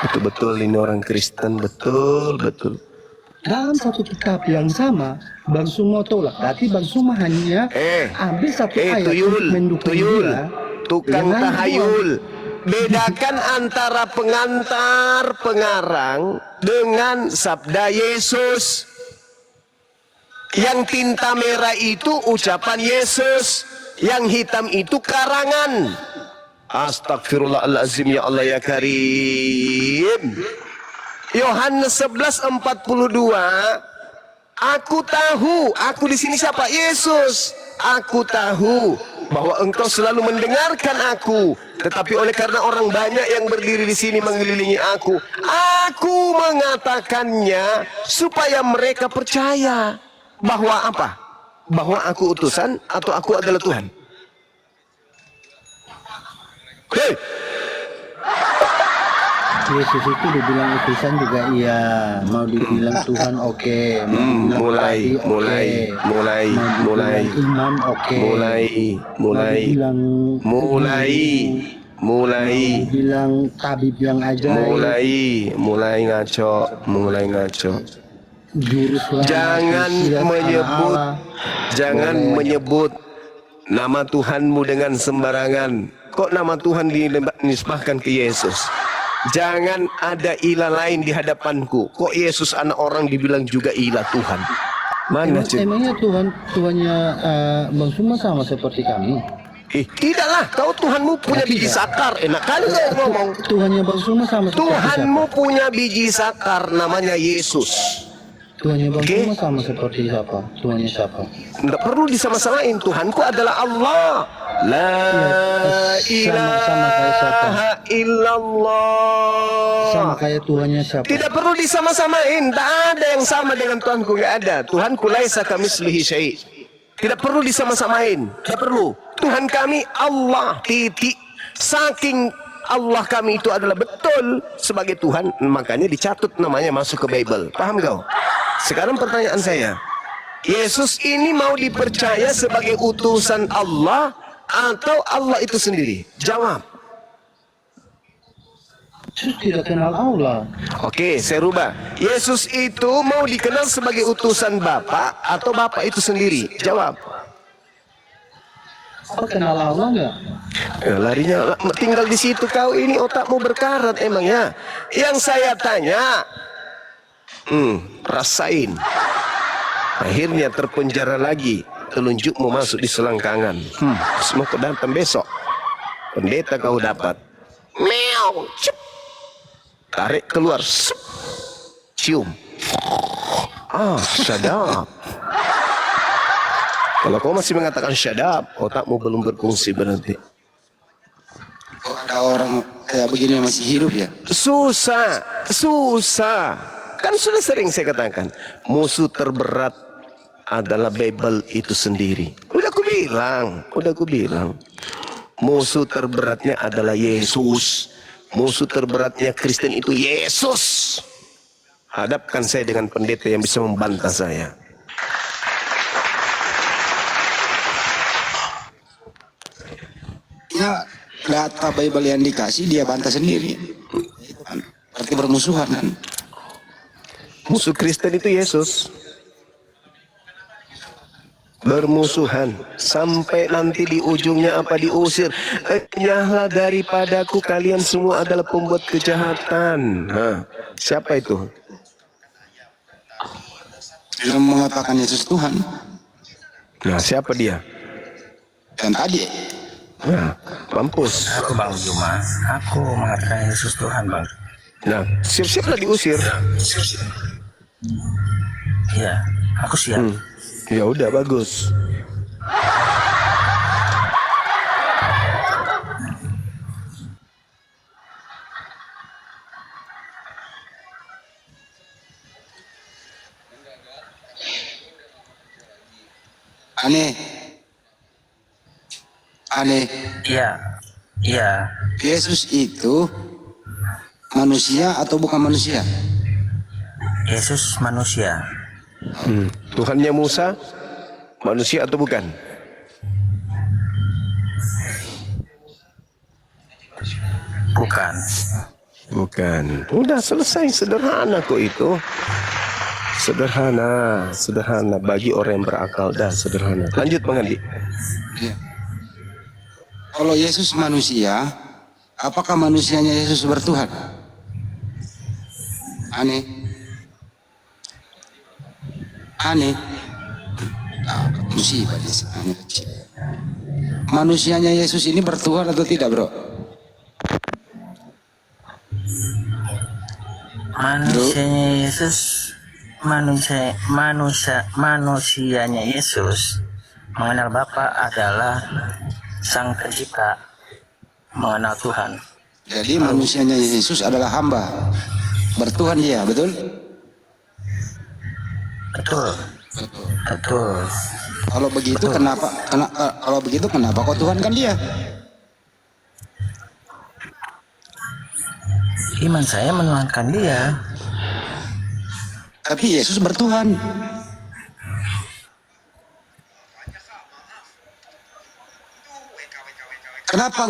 Betul-betul ini orang Kristen, betul. Dalam satu kitab yang sama, Bang Sumo tolak. Berarti Bang Sumo hanya ambil satu ayat untuk mendukung dia. Tukang tahayul. Bedakan antara pengantar, pengarang dengan sabda Yesus. Yang tinta merah itu ucapan Yesus, yang hitam itu karangan. Astagfirullahaladzim, ya Allah ya Karim. Yohanes 11:42. Aku tahu, aku di sini siapa? Yesus. Aku tahu bahwa engkau selalu mendengarkan aku, tetapi oleh karena orang banyak yang berdiri di sini mengelilingi aku mengatakannya supaya mereka percaya bahwa apa? Bahwa aku utusan atau aku adalah Tuhan. Hei! Yesus itu dibilang utusan juga iya, mau dibilang Tuhan oke, mulai imam oke, mulai bilang tabib yang ajaib, mulai ngaco. juru selamat, Jangan menyebut nama Tuhanmu dengan sembarangan. Kok nama Tuhan dinisbahkan ke Yesus? Jangan ada ilah lain di hadapanku. Kok Yesus anak orang dibilang juga ilah Tuhan? Mana emangnya Tuhannya Bang Suma sama seperti kami? Tidaklah. Kau Tuhanmu punya biji sakar. Enak kali kau ngomong. Tuhannya Bang Suma sama seperti Tuhanmu punya biji sakar, namanya Yesus. Tuhannya Bang Suma sama seperti siapa? Tuhannya siapa? Tidak perlu disama-samain. Tuhanku adalah Allah. La ilaha illallah. Sama kayak Tuhannya siapa? Tidak perlu disama-samain. Tak ada yang sama dengan Tuhanku. Tidak ada. Tuhanku laisa kamitslihi syai'. Tidak perlu disama-samain. Tidak perlu. Tuhan kami Allah, titik. Saking Allah kami itu adalah betul sebagai Tuhan, makanya dicatut namanya masuk ke Bible. Paham kau? Sekarang pertanyaan saya, Yesus ini mau dipercaya sebagai utusan Allah atau Allah itu sendiri? Jawab. Yesus tidak kenal Allah. Oke, saya rubah. Yesus itu mau dikenal sebagai utusan Bapa atau Bapa itu sendiri? Jawab. Kau kenal Allah enggak? Larinya tinggal di situ kau ini, otakmu berkarat emangnya. Yang saya tanya, rasain. Akhirnya terpenjara lagi, telunjukmu masuk di selangkangan. Semua kau datang besok. Pendeta kau dapat. Meow, cep. Tarik keluar, sup. Cium. Sadap. Kalau kau masih mengatakan syadab, otakmu belum berfungsi berarti. Kok ada orang kayak begini yang masih hidup ya? Susah. Kan sudah sering saya katakan, musuh terberat adalah Bible itu sendiri. Udah aku bilang. Musuh terberatnya adalah Yesus. Musuh terberatnya Kristen itu Yesus. Hadapkan saya dengan pendeta yang bisa membantah saya. Ya, data Bible yang dikasih dia bantah sendiri. Berarti bermusuhan kan? Musuh Kristen itu Yesus. Bermusuhan sampai nanti di ujungnya apa? Diusir. Enyahlah daripadaku, kalian semua adalah pembuat kejahatan. Siapa itu? Yang mengatakan Yesus Tuhan. Nah, siapa dia? Dan tadi Nah, mampus. Aku Bang Juma, aku mengatakan Yesus Tuhan, Bang. Nah, siap-siaplah diusir. Iya, aku siap. Ya udah, bagus. aneh. Iya. Yesus itu manusia atau bukan manusia? Yesus manusia. Tuhannya Musa manusia atau bukan? Bukan. Bukan. Udah selesai, sederhana kok itu. Sederhana bagi orang yang berakal, dah sederhana. Lanjut Bang Andi. Ya. Kalau Yesus manusia, apakah manusianya Yesus bertuhan? Aneh. Musibah di sana. Manusianya Yesus ini bertuhan atau tidak, bro? Manusianya Yesus, manusianya Yesus mengenal Bapa adalah Sang Pencipta, mengenal Tuhan. Jadi manusianya Yesus adalah hamba, bertuhan dia, betul? Betul. Kalau begitu kenapa kau Tuhan kan dia? Iman saya menuhankan dia. Tapi Yesus bertuhan. Kenapa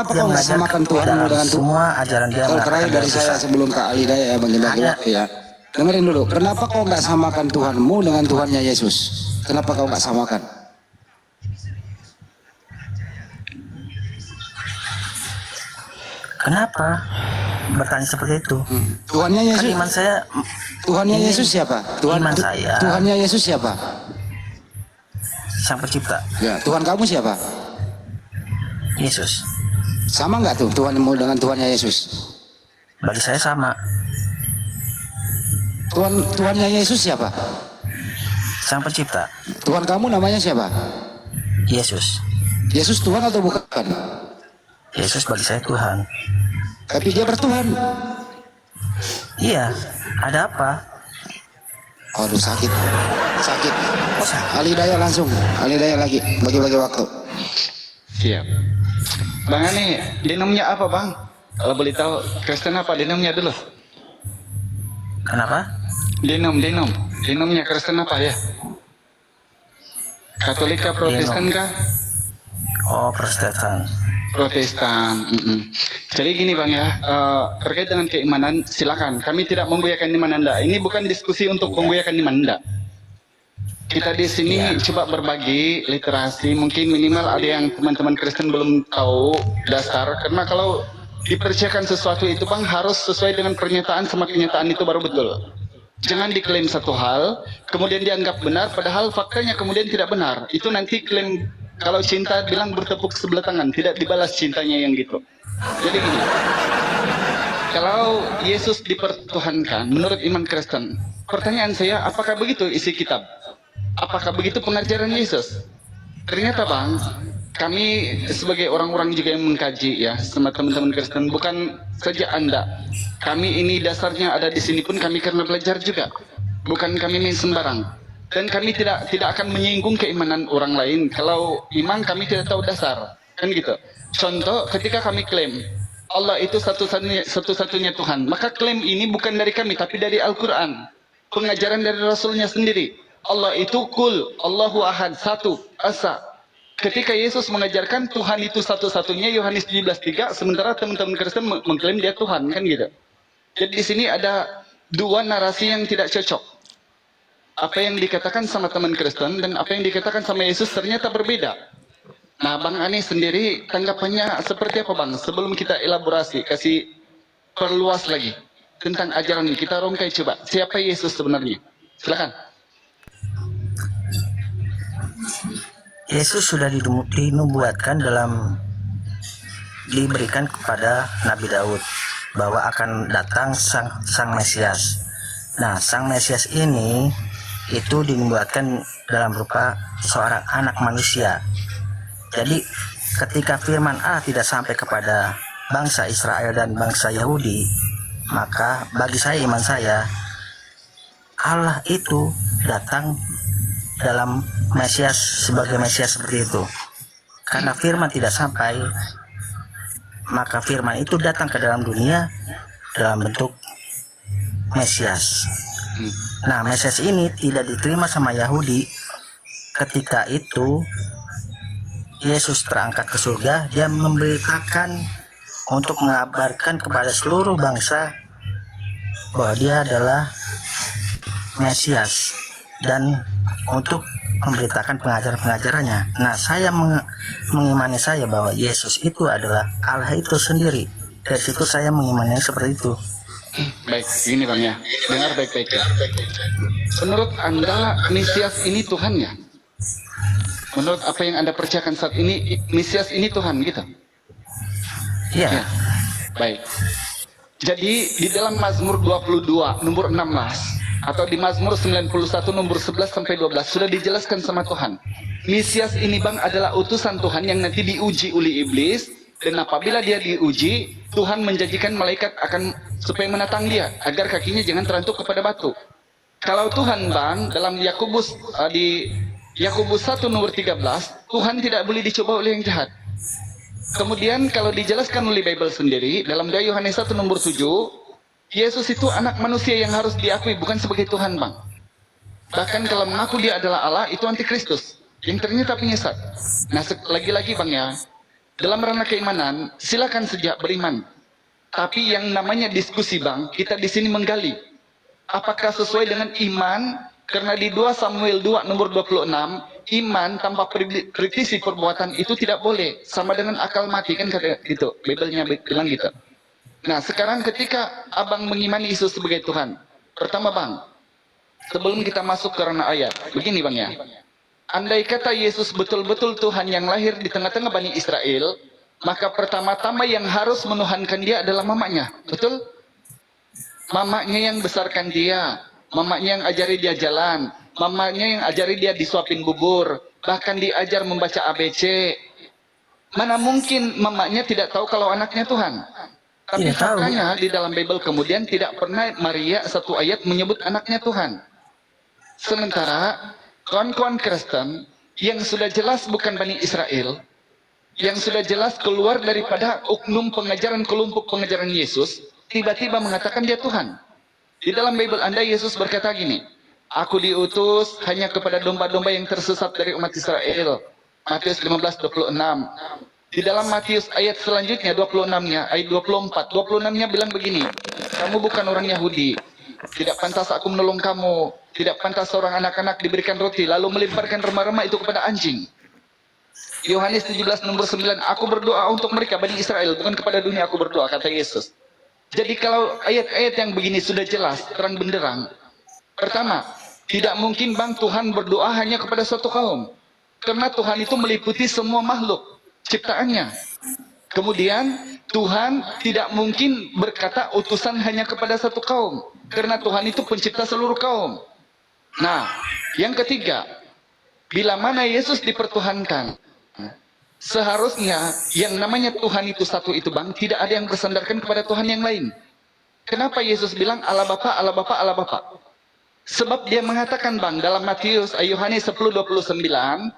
kau nggak samakan Tuhanmu dengan Tuhan? Semua ajaran dia. Kalau terakhir dari saya sebelum Kak Ali Daya ya bagi-bagi waktu ya. Dengerin dulu. Kenapa kau nggak samakan Tuhanmu dengan Tuhannya Yesus? Kenapa kau nggak samakan? Kenapa bertanya seperti itu? Tuhannya Yesus. Kan iman saya. Tuhannya Yesus siapa? Iman saya. Tuhannya Yesus siapa? Sang Pencipta. Ya, Tuhan kamu siapa? Yesus. Sama nggak tuh Tuhanmu dengan Tuhannya Yesus? Bagi saya sama. Tuhannya Yesus siapa? Sang Pencipta. Tuhan kamu namanya siapa? Yesus. Yesus Tuhan atau bukan? Yesus bagi saya Tuhan. Tapi dia bertuhan. Iya. Ada apa? Aduh sakit. Ali Daya langsung. Ali Daya lagi bagi-bagi waktu. Siap. Bang Ani, denomnya apa bang? Kalau boleh tahu Kristen apa denomnya dulu? Kenapa? Denomnya Kristen apa ya? Katolika, Protestan kah? Oh, Protestan. Jadi gini bang ya, terkait dengan keimanan silakan. Kami tidak membuyakan iman Anda. Ini bukan diskusi untuk membuyakan iman Anda. Kita di sini coba berbagi literasi. Mungkin minimal ada yang teman-teman Kristen belum tahu dasar. Karena kalau dipercayakan sesuatu itu bang harus sesuai dengan pernyataan sama kenyataan itu baru betul. Jangan diklaim satu hal, kemudian dianggap benar, padahal faktanya kemudian tidak benar. Itu nanti klaim. Kalau cinta bilang bertepuk sebelah tangan, tidak dibalas cintanya yang gitu. Jadi gini, kalau Yesus dipertuhankan menurut iman Kristen, pertanyaan saya, apakah begitu isi kitab? Apakah begitu pengajaran Yesus? Ternyata bang, kami sebagai orang-orang juga yang mengkaji ya, sama teman-teman Kristen, bukan saja Anda. Kami ini dasarnya ada di sini pun kami karena belajar juga, bukan kami main sembarang. Dan kami tidak akan menyinggung keimanan orang lain. Kalau iman kami tidak tahu dasar, kan gitu. Contoh, ketika kami klaim Allah itu satu-satunya Tuhan, maka klaim ini bukan dari kami, tapi dari Al-Quran, pengajaran dari Rasulnya sendiri. Allah itu kul, Allahu ahad, satu, asa. Ketika Yesus mengajarkan Tuhan itu satu-satunya, Yohanes 17:3, sementara teman-teman Kristen mengklaim dia Tuhan, kan gitu. Jadi di sini ada dua narasi yang tidak cocok. Apa yang dikatakan sama teman Kristen dan apa yang dikatakan sama Yesus ternyata berbeda. Nah, Bang Ani sendiri tanggapannya seperti apa, Bang? Sebelum kita elaborasi, kasih perluas lagi tentang ajaran ini. Kita rongkai coba. Siapa Yesus sebenarnya? Silakan. Yesus sudah dinubuatkan diberikan kepada Nabi Daud bahwa akan datang sang Mesias. Nah, sang Mesias ini itu dinubuatkan dalam rupa seorang anak manusia. Jadi ketika firman Allah tidak sampai kepada bangsa Israel dan bangsa Yahudi, maka bagi saya, iman saya, Allah itu datang dalam Mesias, sebagai Mesias seperti itu. Karena firman tidak sampai, maka firman itu datang ke dalam dunia dalam bentuk Mesias. Nah, Mesias ini tidak diterima sama Yahudi. Ketika itu Yesus terangkat ke surga, dia memberitakan untuk mengabarkan kepada seluruh bangsa bahwa dia adalah Mesias dan untuk memberitakan pengajaran-pengajarannya. Nah, saya mengimani saya bahwa Yesus itu adalah Allah itu sendiri. Dari situ saya mengimani seperti itu. Baik, gini Bang ya. Dengar baik-baik ya. Menurut Anda, Mesias ini Tuhan ya? Menurut apa yang Anda percayakan saat ini, Mesias ini Tuhan gitu? Iya. Baik. Jadi di dalam Mazmur 22 nomor 16 atau di Mazmur 91 nomor 11 sampai 12 sudah dijelaskan sama Tuhan. Mesias ini Bang adalah utusan Tuhan yang nanti diuji oleh iblis, dan apabila dia diuji, Tuhan menjanjikan malaikat akan supaya menatang dia agar kakinya jangan terantuk kepada batu. Kalau Tuhan Bang dalam Yakobus di Yakobus 1 nomor 13, Tuhan tidak boleh dicoba oleh yang jahat. Kemudian kalau dijelaskan oleh Bible sendiri dalam 2 Yohanes 1 nomor 7, Yesus itu anak manusia yang harus diakui bukan sebagai Tuhan Bang. Bahkan kalau mengaku dia adalah Allah itu antikristus yang ternyata penyesat. Nah lagi-lagi Bang ya, dalam ranah keimanan silakan sejak beriman. Tapi yang namanya diskusi Bang, kita di sini menggali apakah sesuai dengan iman, karena di 2 Samuel 2 nomor 26, iman tanpa kritisi perbuatan itu tidak boleh, sama dengan akal mati kan kata gitu. Bible-nya bilang gitu. Nah, sekarang ketika Abang mengimani Yesus sebagai Tuhan, pertama Bang, sebelum kita masuk ke ranah ayat, begini Bang ya. Andai kata Yesus betul-betul Tuhan yang lahir di tengah-tengah Bani Israel, maka pertama-tama yang harus menuhankan dia adalah mamanya. Betul? Mamanya yang besarkan dia, mamanya yang ajari dia jalan, mamanya yang ajari dia disuapin bubur, bahkan diajar membaca ABC. Mana mungkin mamanya tidak tahu kalau anaknya Tuhan? Tapi faktanya di dalam Bible kemudian tidak pernah Maria satu ayat menyebut anaknya Tuhan. Sementara kawan-kawan Kristen yang sudah jelas bukan Bani Israel, yang sudah jelas keluar daripada oknum pengajaran kelompok pengajaran Yesus, tiba-tiba mengatakan dia Tuhan. Di dalam Bible Anda Yesus berkata gini, aku diutus hanya kepada domba-domba yang tersesat dari umat Israel. Matius 15:26. Di dalam Matius ayat selanjutnya 26-nya, ayat 24, 26-nya bilang begini, kamu bukan orang Yahudi, tidak pantas aku menolong kamu, tidak pantas seorang anak-anak diberikan roti, lalu melemparkan remah-remah itu kepada anjing. Yohanes 17 nomor 9, aku berdoa untuk mereka, Bani Israel, bukan kepada dunia aku berdoa, kata Yesus. Jadi kalau ayat-ayat yang begini sudah jelas, terang benderang, pertama, tidak mungkin Bang Tuhan berdoa hanya kepada suatu kaum. Karena Tuhan itu meliputi semua makhluk ciptaannya. Kemudian Tuhan tidak mungkin berkata utusan hanya kepada satu kaum, karena Tuhan itu pencipta seluruh kaum. Nah, yang ketiga, bila mana Yesus dipertuhankan, seharusnya yang namanya Tuhan itu satu itu Bang, tidak ada yang bersandarkan kepada Tuhan yang lain. Kenapa Yesus bilang Allah Bapa, Allah Bapa, Allah Bapa? Sebab dia mengatakan Bang dalam Matius Yohanes 10:29,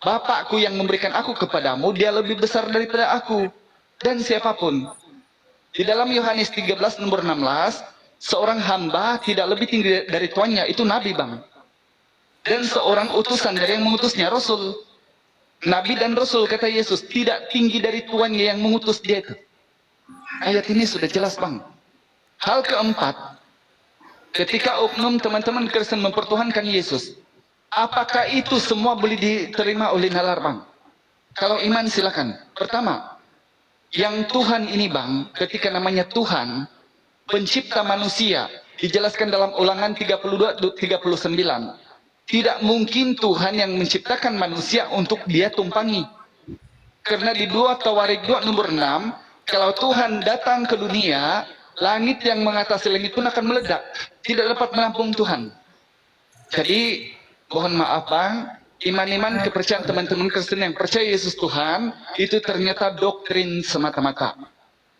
Bapakku yang memberikan aku kepadamu, dia lebih besar daripada aku dan siapapun. Di dalam Yohanes 13 nomor 16, seorang hamba tidak lebih tinggi dari tuannya, itu nabi Bang. Dan seorang utusan dari yang mengutusnya, rasul. Nabi dan rasul kata Yesus tidak tinggi dari tuannya yang mengutus dia itu. Ayat ini sudah jelas Bang. Hal keempat, ketika oknum teman-teman Kristen mempertuhankan Yesus, apakah itu semua boleh diterima oleh nalar Bang? Kalau iman silakan. Pertama, yang Tuhan ini Bang, ketika namanya Tuhan, pencipta manusia, dijelaskan dalam Ulangan 32:39. Tidak mungkin Tuhan yang menciptakan manusia untuk dia tumpangi. Karena di 2 Tawarik 2 nomor 6, kalau Tuhan datang ke dunia, langit yang mengatasi langit pun akan meledak. Tidak dapat menampung Tuhan. Jadi, mohon maaf Bang, iman-iman kepercayaan teman-teman Kristen yang percaya Yesus Tuhan, itu ternyata doktrin semata-mata.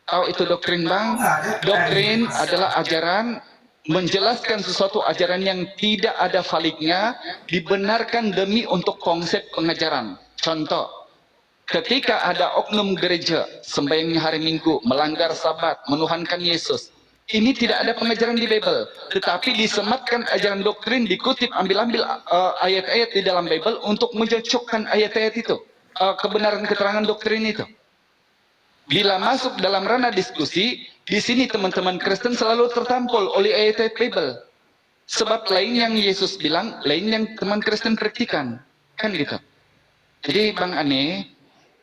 Tahu itu doktrin Bang? Doktrin adalah ajaran, menjelaskan sesuatu ajaran yang tidak ada validnya, dibenarkan demi untuk konsep pengajaran. Contoh, ketika ada oknum gereja, sembahyangnya hari Minggu, melanggar sabat, menuhankan Yesus, ini tidak ada pengajaran di Bible, tetapi disematkan ajaran doktrin, dikutip ambil-ambil ayat-ayat di dalam Bible untuk mencocokkan ayat-ayat itu, kebenaran keterangan doktrin itu. Bila masuk dalam ranah diskusi, di sini teman-teman Kristen selalu tertampol oleh ayat-ayat Bible. Sebab lain yang Yesus bilang, lain yang teman Kristen praktikan. Kan gitu. Jadi Bang Ane,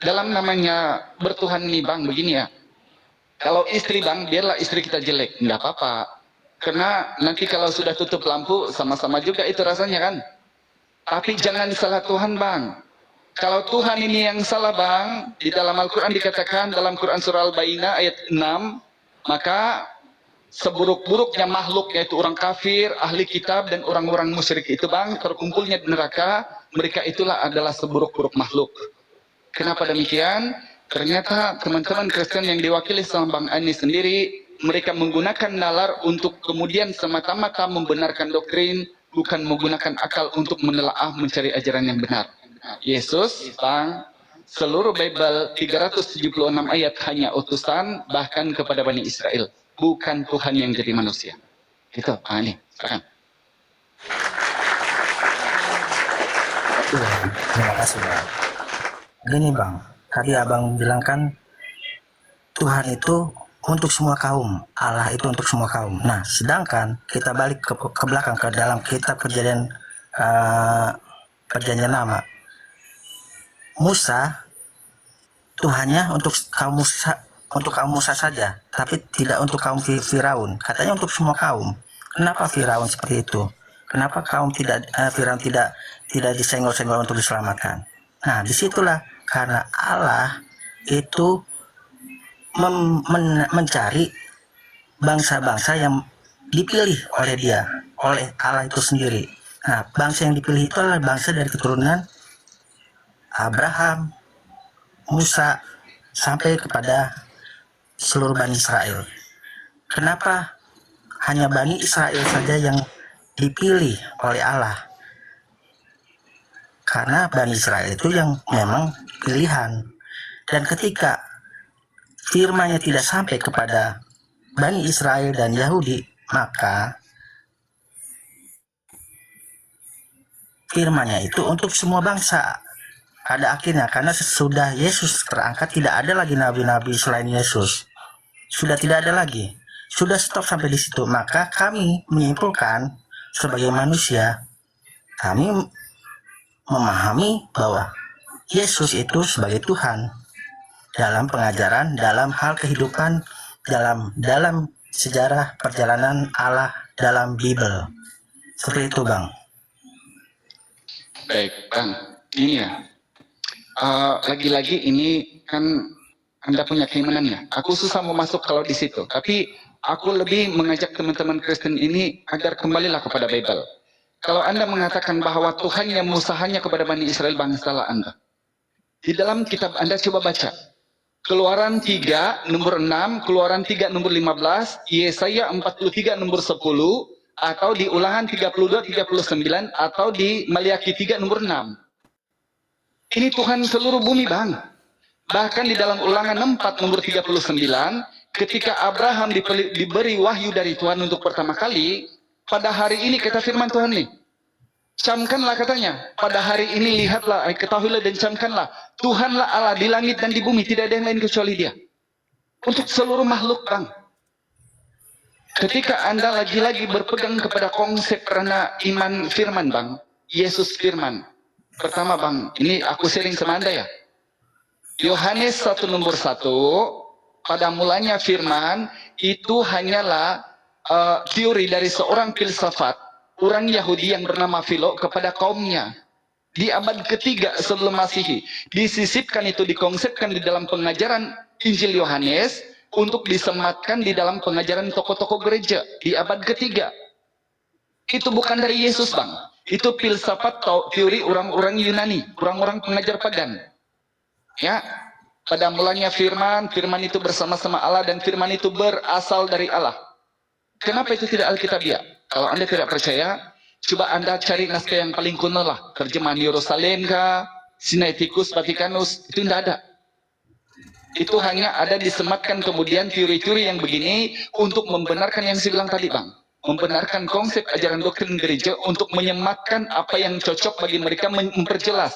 dalam namanya bertuhan nih Bang, begini ya. Kalau istri Bang, biarlah istri kita jelek. Nggak apa-apa. Karena nanti kalau sudah tutup lampu, sama-sama juga itu rasanya kan. Tapi jangan salah Tuhan Bang. Kalau Tuhan ini yang salah Bang, di dalam Al-Quran dikatakan dalam Quran surah Al-Baqarah ayat 6, maka seburuk-buruknya makhluk yaitu orang kafir, ahli kitab dan orang-orang musyrik itu Bang, terkumpulnya di neraka, mereka itulah adalah seburuk-buruk makhluk. Kenapa demikian? Ternyata teman-teman Kristen yang diwakili sama Bang Ani sendiri, mereka menggunakan nalar untuk kemudian semata-mata membenarkan doktrin, bukan menggunakan akal untuk menelaah mencari ajaran yang benar. Yesus, Bang, seluruh Bible 376 ayat hanya utusan bahkan kepada Bani Israel, bukan Tuhan yang jadi manusia. Gitu, ini, silakan. Terima kasih Bang. Gini Bang, tadi Abang bilang kan Tuhan itu untuk semua kaum, Allah itu untuk semua kaum. Nah, sedangkan kita balik ke belakang ke dalam kitab perjanjian lama. Musa, Tuhannya untuk kaum Musa saja, tapi tidak untuk kaum Firaun. Katanya untuk semua kaum. Kenapa Firaun seperti itu? Kenapa Firaun tidak disenggol-senggol untuk diselamatkan? Nah, disitulah karena Allah itu mencari bangsa-bangsa yang dipilih oleh Dia, oleh Allah itu sendiri. Nah, bangsa yang dipilih itu adalah bangsa dari keturunan Abraham, Musa, sampai kepada seluruh Bani Israel. Kenapa hanya Bani Israel saja yang dipilih oleh Allah? Karena Bani Israel itu yang memang pilihan. Dan ketika firman-Nya tidak sampai kepada Bani Israel dan Yahudi, maka firman-Nya itu untuk semua bangsa. Pada akhirnya, karena sesudah Yesus terangkat, tidak ada lagi nabi-nabi selain Yesus. Sudah tidak ada lagi. Sudah stop sampai di situ. Maka kami menyimpulkan sebagai manusia, kami memahami bahwa Yesus itu sebagai Tuhan dalam pengajaran, dalam hal kehidupan, dalam sejarah perjalanan Allah dalam Bible. Seperti itu, Bang. Baik, Bang. Ini ya. Lagi-lagi ini kan Anda punya keimanannya. Aku susah mau masuk kalau di situ. Tapi aku lebih mengajak teman-teman Kristen ini agar kembalilah kepada Bible. Kalau Anda mengatakan bahwa Tuhan yang Musa hanya kepada Bani Israel, bangsalah Anda. Di dalam kitab Anda coba baca. Keluaran 3 nomor 6, Keluaran 3 nomor 15, Yesaya 43 nomor 10, atau di Ulangan 32, 39, atau di Maliaki 3 nomor 6. Ini Tuhan seluruh bumi, Bang. Bahkan di dalam Ulangan 4 nomor 39, ketika Abraham diberi wahyu dari Tuhan untuk pertama kali, pada hari ini kata firman Tuhan nih, camkanlah katanya, pada hari ini lihatlah, ketahuilah dan camkanlah, Tuhanlah Allah di langit dan di bumi, tidak ada yang lain kecuali Dia. Untuk seluruh makhluk, Bang. Ketika Anda lagi-lagi berpegang kepada konsep karena iman firman, Bang, Yesus firman. Pertama, Bang, ini aku sharing sama Anda ya. Yohanes 1 nomor 1, pada mulanya firman, itu hanyalah teori dari seorang filsafat, orang Yahudi yang bernama Philo kepada kaumnya. Di abad ketiga sebelum Masehi, disisipkan itu, dikonsepkan di dalam pengajaran Injil Yohanes, untuk disematkan di dalam pengajaran tokoh-tokoh gereja di abad ketiga. Itu bukan dari Yesus, Bang. Itu filsafat teori orang-orang Yunani, orang-orang pengajar pagan. Ya, pada mulanya firman itu bersama-sama Allah dan firman itu berasal dari Allah. Kenapa itu tidak alkitabiah? Kalau Anda tidak percaya, coba Anda cari naskah yang paling kuno lah, terjemahan Yerusalem kah, Sinaiticus Vaticanus, itu tidak ada. Itu hanya ada disematkan kemudian teori-teori yang begini untuk membenarkan yang saya bilang tadi, Bang. Membenarkan konsep ajaran doktrin gereja untuk menyematkan apa yang cocok bagi mereka, memperjelas